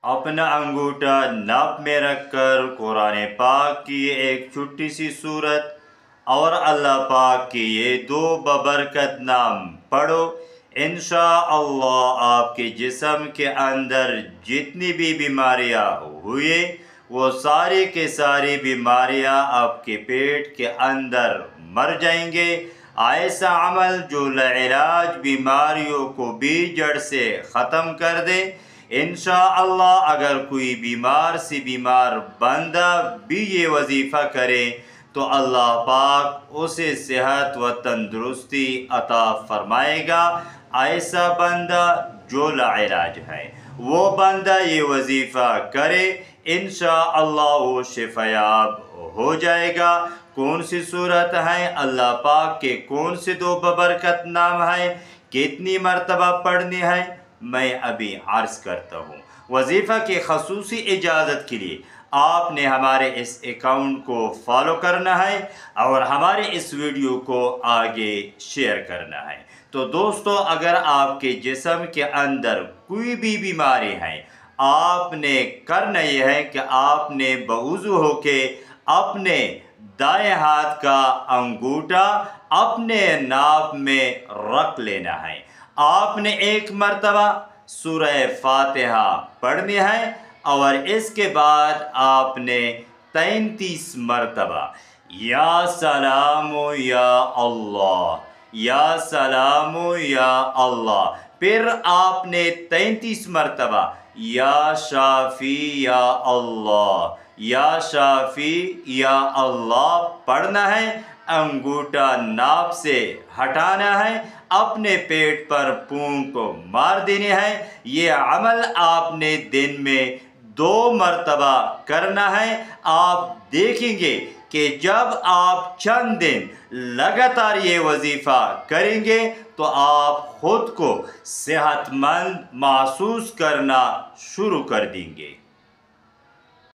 अपना अंगूठा नाप में रखकर कुरान पाक की एक छोटी सी सूरत और अल्लाह पाक के ये दो बबरकत नाम पढ़ो। इंशाअल्लाह आपके जिस्म के अंदर जितनी भी बीमारियां हुए वो सारी के सारी बीमारियां आपके पेट के अंदर मर जाएंगे। ऐसा अमल जो लाइलाज बीमारियों को भी जड़ से ख़त्म कर दे। इंशाअल्लाह अगर कोई बीमार से बीमार बंदा भी ये वजीफ़ा करे तो अल्लाह पाक उसे सेहत व तंदुरुस्ती अता फरमाएगा। ऐसा बंदा जो लाइलाज है वो बंदा ये वजीफ़ा करे, इंशाअल्लाह वो शिफायाब हो जाएगा। कौन सी सूरत है, अल्लाह पाक के कौन से दो बबरकत नाम है, कितनी मरतबा पढ़नी है, मैं अभी अर्ज़ करता हूँ। वजीफ़ा की खसूसी इजाज़त के लिए आपने हमारे इस अकाउंट को फॉलो करना है और हमारे इस वीडियो को आगे शेयर करना है। तो दोस्तों, अगर आपके जिस्म के अंदर कोई भी बीमारी है, आपने करना यह है कि आपने बवुज़ू होके अपने दाएं हाथ का अंगूठा अपने नाप में रख लेना है। आपने एक मरतबा सूरह फातिहा पढ़नी है और इसके बाद आपने 33 मरतबा या सलामो या अल्लाह, या सलामो या अल्लाह, फिर आपने 33 मरतबा या शाफी या अल्लाह, या शाफी या अल्लाह पढ़ना है। अंगूठा नाप से हटाना है, अपने पेट पर पूंछ को मार देनी है। ये अमल आपने दिन में 2 मरतबा करना है। आप देखेंगे कि जब आप चंद दिन लगातार ये वजीफ़ा करेंगे तो आप खुद को सेहतमंद महसूस करना शुरू कर देंगे।